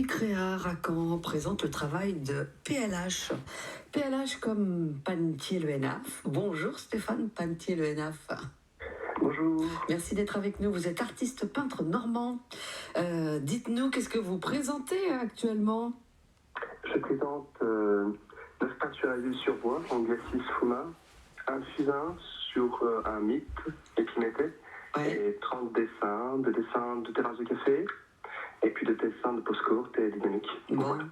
Créa à Caen présente le travail de PLH. PLH comme Panetier Le Hénaff. Bonjour Stéphane Panetier Le Hénaff. Bonjour. Merci d'être avec nous. Vous êtes artiste peintre normand. Dites-nous, qu'est-ce que vous présentez actuellement? Je présente 9 peintures à l'huile sur bois en glacis sfuma, un fusain sur un mythe épimètre, et 30 dessins, de terrasses de café, et puis de dessins de pose courte et dynamique. Bon. Voilà.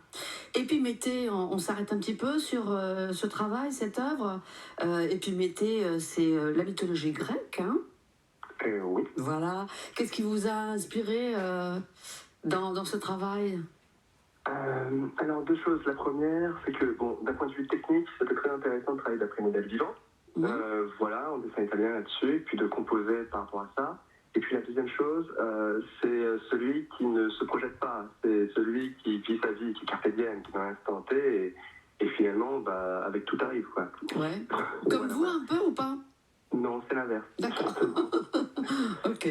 Épiméthée, on s'arrête un petit peu sur ce travail, cette œuvre. Épiméthée, c'est la mythologie grecque, hein? Oui. Voilà. Qu'est-ce qui vous a inspiré dans ce travail? Alors, deux choses. La première, c'est que, bon, d'un point de vue technique, c'était très intéressant de travailler d'après modèle vivant. Voilà, en dessin italien là-dessus, et puis de composer par rapport à ça. Et puis la deuxième chose, c'est celui qui ne se projette pas. C'est celui qui vit sa vie, qui est carpe diem, qui est dans l'instant T, et finalement, avec tout arrive, quoi. Ouais. Comme vous, un peu ou pas? Non, c'est l'inverse. D'accord. Ok.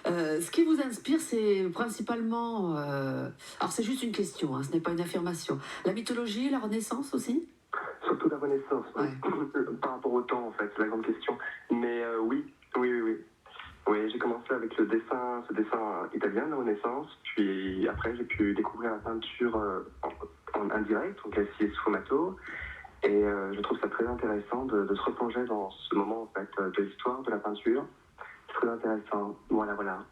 Ce qui vous inspire, c'est principalement... Alors, c'est juste une question, hein, ce n'est pas une affirmation. La mythologie, la Renaissance aussi? Surtout la Renaissance, Ouais. Par rapport au temps, en fait, c'est la grande question. Mais oui. Oui, j'ai commencé avec ce dessin italien de la Renaissance, puis après j'ai pu découvrir la peinture en indirect, en glacis et sfumato, et je trouve ça très intéressant de se replonger dans ce moment en fait de l'histoire de la peinture. C'est très intéressant, voilà.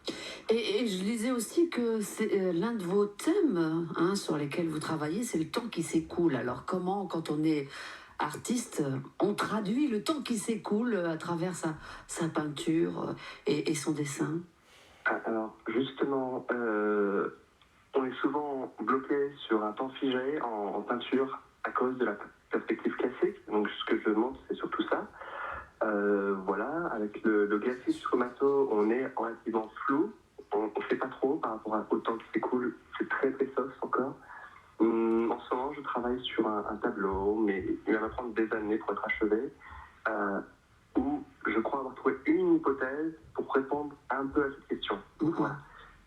Et je lisais aussi que c'est l'un de vos thèmes, hein, sur lesquels vous travaillez, c'est le temps qui s'écoule. Alors comment, quand on est artiste, on traduit le temps qui s'écoule à travers sa peinture et son dessin? Alors justement, on est souvent bloqué sur un temps figé en peinture à cause de la perspective classique. Donc ce que je montre, c'est surtout ça. Voilà, avec le glacis sfumato, on est relativement flou. On ne sait pas trop par rapport au temps qui s'écoule. C'est très soft encore. En ce moment, je travaille sur un tableau, mais il va me prendre des années pour être achevé, où je crois avoir trouvé une hypothèse pour répondre un peu à cette question. Voilà,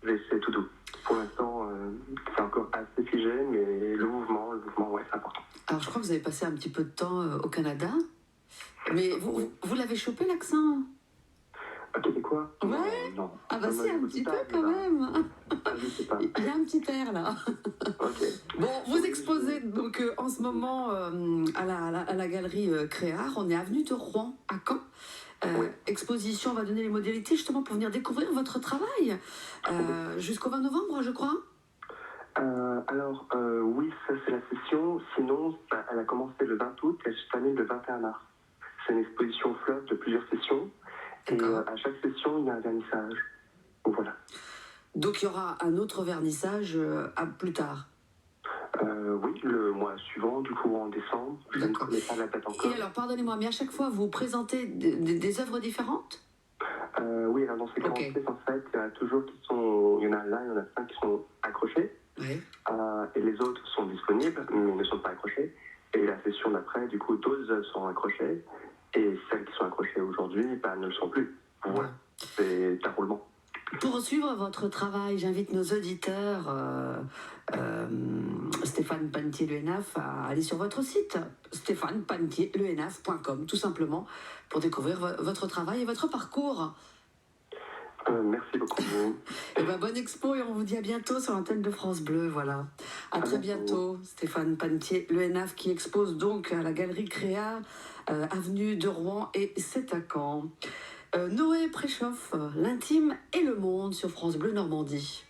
c'est tout doux. Pour l'instant, c'est encore assez figé, mais le mouvement, ouais, c'est important. Alors je crois que vous avez passé un petit peu de temps au Canada, mais vous l'avez chopé l'accent? Québécois? Ouais. Non. Ah bah Non, si, un petit peu quand même. Je sais pas. Il y a un petit air là. Ok. Bon, vous exposez donc en ce moment à la galerie Créart. On est avenue de Rouen à Caen. Exposition, on va donner les modalités justement pour venir découvrir votre travail jusqu'au 20 novembre, je crois. Alors, oui, ça c'est la session. Sinon, elle a commencé le 20 août et elle se termine le 21 mars. C'est une exposition fleuve de plusieurs sessions. Et à chaque session, il y a un vernissage. Voilà. Donc il y aura un autre vernissage plus tard. Oui, le mois suivant, du coup en décembre. Je ne connais pas la date encore. Et alors, pardonnez-moi, mais à chaque fois, vous présentez des œuvres différentes? Oui, alors dans ces 40 pièces, en fait, il y en a toujours qui sont... Il y en a là, il y en a 5 qui sont accrochés. Oui. Et les autres sont disponibles, mais ne sont pas accrochés. Et la session d'après, du coup, d'autres œuvres sont accrochées. Et celles qui sont accrochées aujourd'hui, ne le sont plus. Voilà, c'est un roulement. Pour suivre votre travail, j'invite nos auditeurs, Stéphane Panetier Le Hénaff, à aller sur votre site, stéphanepanetierlehénaff.com, tout simplement, pour découvrir votre travail et votre parcours. Merci beaucoup. Et bonne expo et on vous dit à bientôt sur l'antenne de France Bleu, voilà. À très bientôt, Stéphane Panetier Le Hénaff qui expose donc à la galerie Créa, avenue de Rouen et c'est à Caen. Noé préchauffe l'intime et le monde sur France Bleu Normandie.